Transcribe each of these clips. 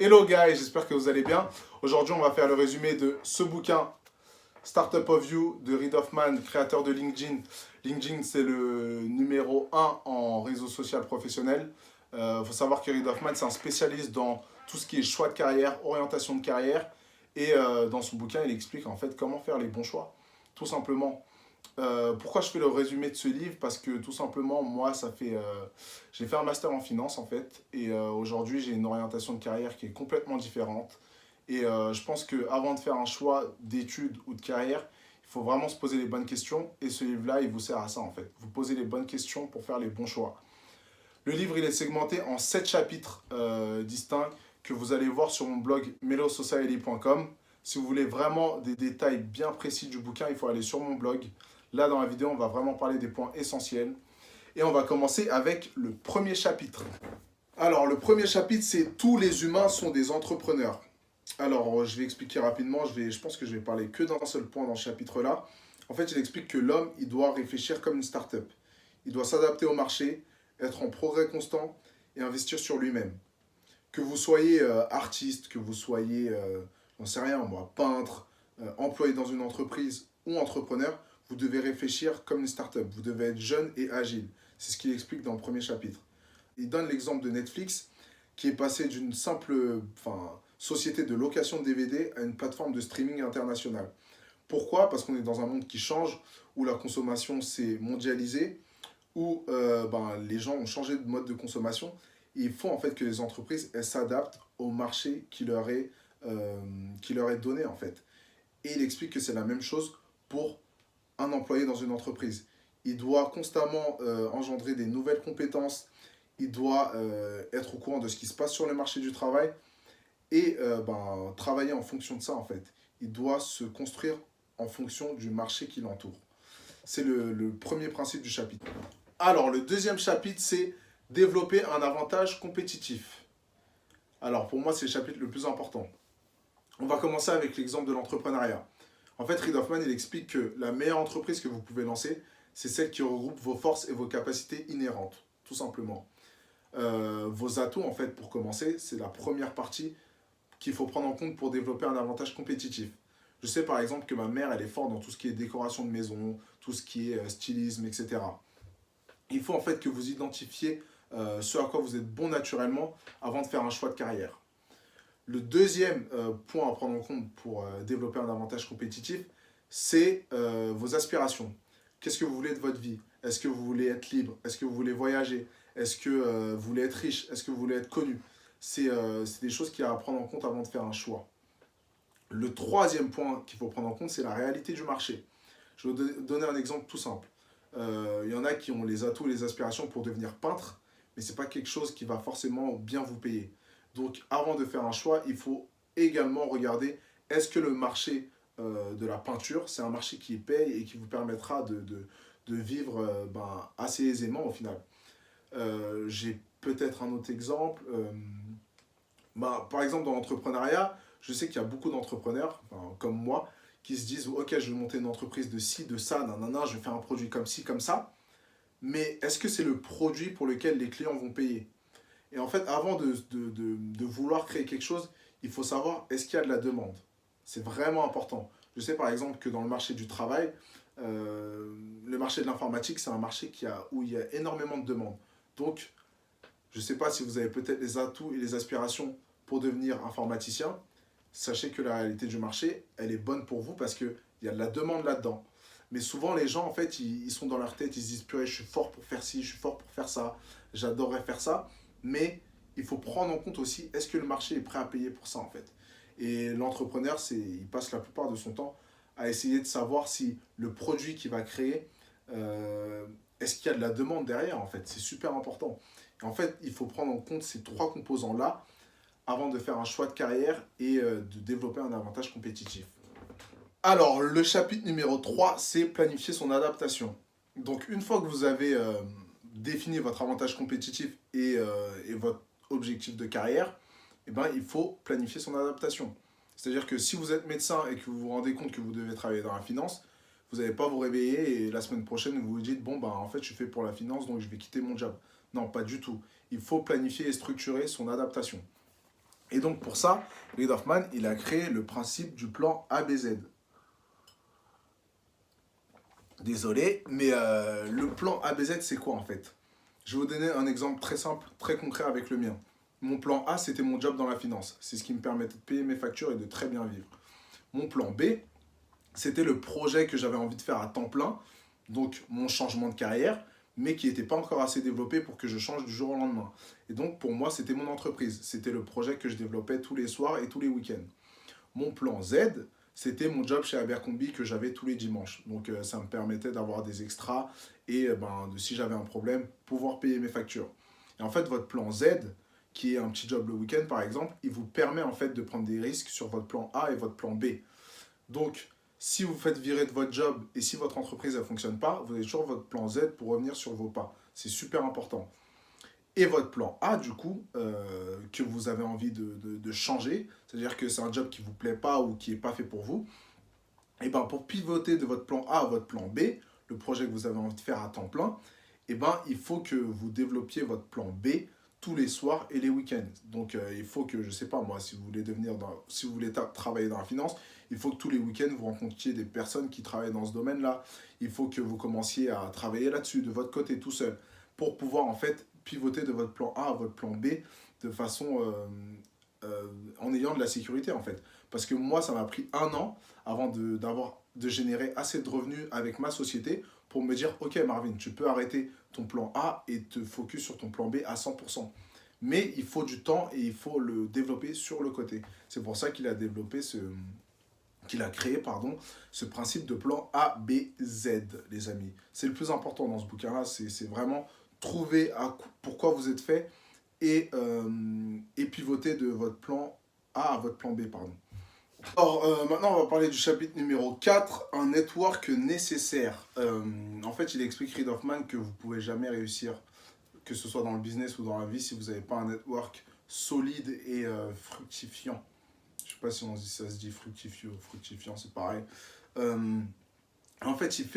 Hello guys, j'espère que vous allez bien. Aujourd'hui, on va faire le résumé de ce bouquin, Startup of You, de Reid Hoffman, créateur de LinkedIn. LinkedIn, c'est le numéro un en réseau social professionnel. Il faut savoir que Reid Hoffman, c'est un spécialiste dans tout ce qui est choix de carrière, orientation de carrière. Et dans son bouquin, il explique en fait comment faire les bons choix, tout simplement. Pourquoi je fais le résumé de ce livre? Parce que tout simplement, moi, j'ai fait un master en finance en fait, et aujourd'hui, j'ai une orientation de carrière qui est complètement différente. Et je pense qu'avant de faire un choix d'études ou de carrière, il faut vraiment se poser les bonnes questions. Et ce livre-là, il vous sert à ça en fait. Vous posez les bonnes questions pour faire les bons choix. Le livre, il est segmenté en 7 chapitres distincts que vous allez voir sur mon blog melosociety.com. Si vous voulez vraiment des détails bien précis du bouquin, il faut aller sur mon blog. Là, dans la vidéo, on va vraiment parler des points essentiels. Et on va commencer avec le premier chapitre. Alors, le premier chapitre, c'est tous les humains sont des entrepreneurs. Alors, je vais expliquer rapidement. Je pense que je vais parler que d'un seul point dans ce chapitre-là. En fait, il explique que l'homme, il doit réfléchir comme une start-up. Il doit s'adapter au marché, être en progrès constant et investir sur lui-même. Que vous soyez artiste, que vous soyez, j'en sais rien, moi, peintre, employé dans une entreprise ou entrepreneur, vous devez réfléchir comme une start-up. Vous devez être jeune et agile. C'est ce qu'il explique dans le premier chapitre. Il donne l'exemple de Netflix, qui est passé d'une simple société de location de DVD à une plateforme de streaming internationale. Pourquoi? Parce qu'on est dans un monde qui change, où la consommation s'est mondialisée, où les gens ont changé de mode de consommation. Et il faut en fait que les entreprises s'adaptent au marché qui leur est donné en fait. Et il explique que c'est la même chose pour un employé dans une entreprise. Il doit constamment engendrer des nouvelles compétences, il doit être au courant de ce qui se passe sur le marché du travail et travailler en fonction de ça en fait. Il doit se construire en fonction du marché qui l'entoure. C'est le premier principe du chapitre. Alors, le deuxième chapitre, c'est développer un avantage compétitif. Alors, pour moi, c'est le chapitre le plus important. On va commencer avec l'exemple de l'entrepreneuriat. En fait, Reid Hoffman, il explique que la meilleure entreprise que vous pouvez lancer, c'est celle qui regroupe vos forces et vos capacités inhérentes, tout simplement. Vos atouts, en fait, pour commencer, c'est la première partie qu'il faut prendre en compte pour développer un avantage compétitif. Je sais par exemple que ma mère, elle est forte dans tout ce qui est décoration de maison, tout ce qui est stylisme, etc. Il faut en fait que vous identifiez ce à quoi vous êtes bon naturellement avant de faire un choix de carrière. Le deuxième point à prendre en compte pour développer un avantage compétitif, c'est vos aspirations. Qu'est-ce que vous voulez de votre vie? Est-ce que vous voulez être libre? Est-ce que vous voulez voyager? Est-ce que vous voulez être riche? Est-ce que vous voulez être connu? C'est des choses qu'il y a à prendre en compte avant de faire un choix. Le troisième point qu'il faut prendre en compte, c'est la réalité du marché. Je vais vous donner un exemple tout simple. Il y en a qui ont les atouts et les aspirations pour devenir peintre, mais ce n'est pas quelque chose qui va forcément bien vous payer. Donc avant de faire un choix, il faut également regarder est-ce que le marché de la peinture, c'est un marché qui paye et qui vous permettra de vivre assez aisément au final. J'ai peut-être un autre exemple. Par exemple, dans l'entrepreneuriat, je sais qu'il y a beaucoup d'entrepreneurs, comme moi, qui se disent ok, je vais monter une entreprise de ci, de ça, nanana, je vais faire un produit comme ci, comme ça. Mais est-ce que c'est le produit pour lequel les clients vont payer? Et en fait, avant de vouloir créer quelque chose, il faut savoir est-ce qu'il y a de la demande. C'est vraiment important. Je sais par exemple que dans le marché du travail, le marché de l'informatique, c'est un marché où il y a énormément de demandes. Donc, je ne sais pas si vous avez peut-être les atouts et les aspirations pour devenir informaticien. Sachez que la réalité du marché, elle est bonne pour vous parce qu'il y a de la demande là-dedans. Mais souvent, les gens, en fait, ils sont dans leur tête, ils se disent purée, je suis fort pour faire ci, je suis fort pour faire ça, j'adorerais faire ça. Mais il faut prendre en compte aussi, est-ce que le marché est prêt à payer pour ça, en fait? Et l'entrepreneur, il passe la plupart de son temps à essayer de savoir si le produit qu'il va créer, est-ce qu'il y a de la demande derrière, en fait? C'est super important. Et en fait, il faut prendre en compte ces trois composants-là avant de faire un choix de carrière et de développer un avantage compétitif. Alors, le chapitre numéro 3, c'est planifier son adaptation. Donc, une fois que vous avez défini votre avantage compétitif et votre objectif de carrière, eh ben, il faut planifier son adaptation. C'est-à-dire que si vous êtes médecin et que vous vous rendez compte que vous devez travailler dans la finance, vous n'allez pas vous réveiller et la semaine prochaine vous vous dites bon en fait je suis fait pour la finance donc je vais quitter mon job. Non, pas du tout. Il faut planifier et structurer son adaptation. Et donc pour ça, Reid Hoffman, il a créé le principe du plan ABZ. Désolé, mais le plan ABZ, c'est quoi en fait? Je vais vous donner un exemple très simple, très concret avec le mien. Mon plan A, c'était mon job dans la finance. C'est ce qui me permettait de payer mes factures et de très bien vivre. Mon plan B, c'était le projet que j'avais envie de faire à temps plein, donc mon changement de carrière, mais qui n'était pas encore assez développé pour que je change du jour au lendemain. Et donc pour moi, c'était mon entreprise. C'était le projet que je développais tous les soirs et tous les week-ends. Mon plan Z, c'était mon job chez Abercrombie que j'avais tous les dimanches. Donc ça me permettait d'avoir des extras et si j'avais un problème, pouvoir payer mes factures. Et en fait, votre plan Z, qui est un petit job le week-end par exemple, il vous permet en fait de prendre des risques sur votre plan A et votre plan B. Donc, si vous faites virer de votre job et si votre entreprise ne fonctionne pas, vous avez toujours votre plan Z pour revenir sur vos pas. C'est super important. Et votre plan A, du coup, que vous avez envie de changer, c'est-à-dire que c'est un job qui ne vous plaît pas ou qui n'est pas fait pour vous, et ben pour pivoter de votre plan A à votre plan B, le projet que vous avez envie de faire à temps plein, et ben il faut que vous développiez votre plan B tous les soirs et les week-ends. Donc il faut que, je ne sais pas moi, si vous voulez si vous voulez travailler dans la finance, il faut que tous les week-ends vous rencontriez des personnes qui travaillent dans ce domaine-là. Il faut que vous commenciez à travailler là-dessus de votre côté tout seul pour pouvoir en fait pivoter de votre plan A à votre plan B de façon en ayant de la sécurité en fait. Parce que moi, ça m'a pris un an avant de générer assez de revenus avec ma société pour me dire, ok Marvin, tu peux arrêter ton plan A et te focus sur ton plan B à 100%. Mais il faut du temps et il faut le développer sur le côté. C'est pour ça qu'il a développé qu'il a créé ce principe de plan A, B, Z, les amis. C'est le plus important dans ce bouquin-là, c'est vraiment trouver pourquoi vous êtes fait et pivoter de votre plan A à votre plan B, pardon. Alors, maintenant, on va parler du chapitre numéro 4, un network nécessaire. En fait, il explique Reid Hoffman que vous ne pouvez jamais réussir, que ce soit dans le business ou dans la vie, si vous n'avez pas un network solide et fructifiant. Je ne sais pas si ça se dit fructifiant ou fructifiant, c'est pareil. Euh, En fait, il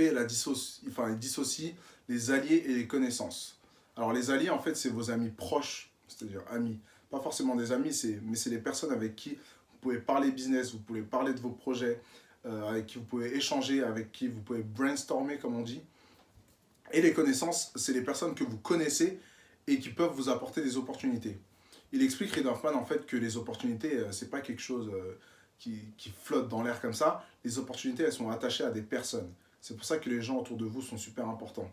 dissocie les alliés et les connaissances. Alors, les alliés, en fait, c'est vos amis proches, c'est-à-dire amis. Pas forcément des amis, mais c'est les personnes avec qui vous pouvez parler business, vous pouvez parler de vos projets, avec qui vous pouvez échanger, avec qui vous pouvez brainstormer, comme on dit. Et les connaissances, c'est les personnes que vous connaissez et qui peuvent vous apporter des opportunités. Il explique, Reid Hoffman, en fait, que les opportunités, c'est pas quelque chose qui flotte dans l'air comme ça. Les opportunités, elles sont attachées à des personnes. C'est pour ça que les gens autour de vous sont super importants.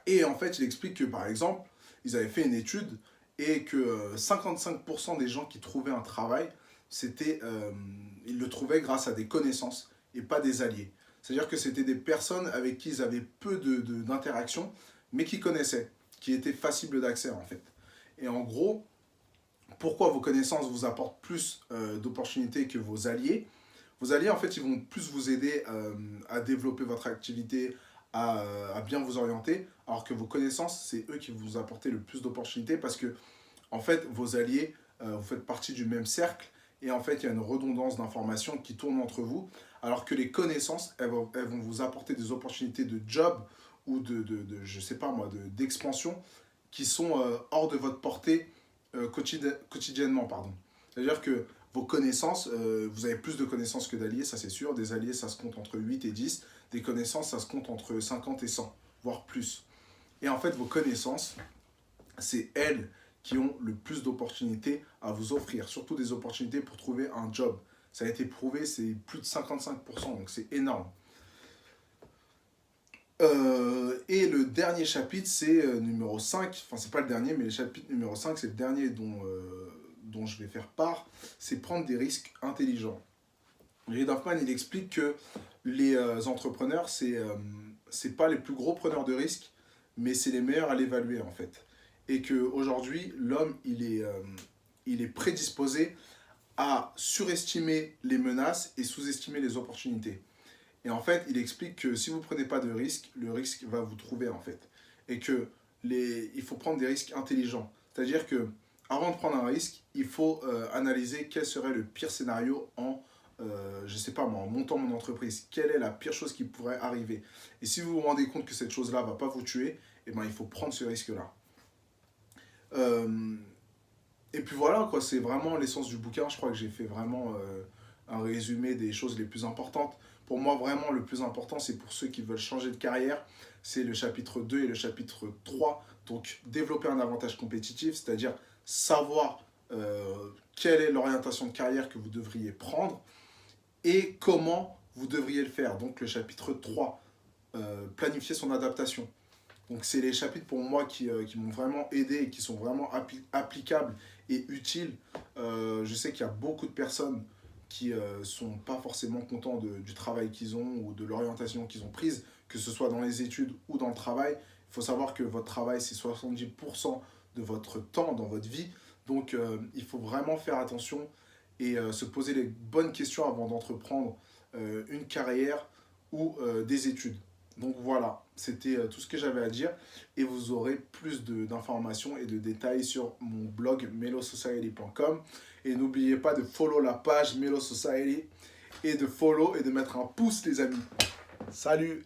Et en fait, il explique que, par exemple, ils avaient fait une étude et que 55% des gens qui trouvaient un travail, ils le trouvaient grâce à des connaissances et pas des alliés. C'est-à-dire que c'était des personnes avec qui ils avaient peu d'interaction, mais qui connaissaient, qui étaient faciles d'accès en fait. Et en gros, pourquoi vos connaissances vous apportent plus d'opportunités que vos alliés? Vos alliés, en fait, ils vont plus vous aider à développer votre activité, à bien vous orienter, alors que vos connaissances, c'est eux qui vous apportent le plus d'opportunités parce que, en fait, vos alliés, vous faites partie du même cercle et en fait, il y a une redondance d'informations qui tourne entre vous, alors que les connaissances, elles vont vous apporter des opportunités de job ou je sais pas moi, d'expansion qui sont hors de votre portée quotidiennement, pardon. C'est-à-dire que vos connaissances, vous avez plus de connaissances que d'alliés, ça c'est sûr. Des alliés, ça se compte entre 8 et 10. Des connaissances, ça se compte entre 50 et 100, voire plus. Et en fait, vos connaissances, c'est elles qui ont le plus d'opportunités à vous offrir, surtout des opportunités pour trouver un job. Ça a été prouvé, c'est plus de 55%, donc c'est énorme. Et le dernier chapitre, c'est numéro 5. Enfin, c'est pas le dernier, mais le chapitre numéro 5, c'est le dernier dont je vais faire part. C'est prendre des risques intelligents. Reid Hoffman, il explique que les entrepreneurs, c'est pas les plus gros preneurs de risques, mais c'est les meilleurs à l'évaluer, en fait. Et qu'aujourd'hui, l'homme, il est prédisposé à surestimer les menaces et sous-estimer les opportunités. Et en fait, il explique que si vous ne prenez pas de risque, le risque va vous trouver en fait. Et que il faut prendre des risques intelligents. C'est-à-dire que avant de prendre un risque, il faut analyser quel serait le pire scénario je sais pas moi, en montant mon entreprise. Quelle est la pire chose qui pourrait arriver? Et si vous vous rendez compte que cette chose-là ne va pas vous tuer, eh ben, il faut prendre ce risque-là. Euh, Et puis voilà, quoi, c'est vraiment l'essence du bouquin. Je crois que j'ai fait vraiment un résumé des choses les plus importantes. Pour moi, vraiment, le plus important, c'est pour ceux qui veulent changer de carrière. C'est le chapitre 2 et le chapitre 3. Donc, développer un avantage compétitif, c'est-à-dire savoir quelle est l'orientation de carrière que vous devriez prendre et comment vous devriez le faire. Donc, le chapitre 3, planifier son adaptation. Donc c'est les chapitres pour moi qui m'ont vraiment aidé et qui sont vraiment applicables et utiles. Je sais qu'il y a beaucoup de personnes qui sont pas forcément contents du travail qu'ils ont ou de l'orientation qu'ils ont prise, que ce soit dans les études ou dans le travail. Il faut savoir que votre travail, c'est 70% de votre temps dans votre vie. Donc il faut vraiment faire attention et se poser les bonnes questions avant d'entreprendre une carrière ou des études. Donc voilà, c'était tout ce que j'avais à dire et vous aurez plus d'informations et de détails sur mon blog melosociety.com et n'oubliez pas de follow la page Melo Society et de follow et de mettre un pouce les amis. Salut!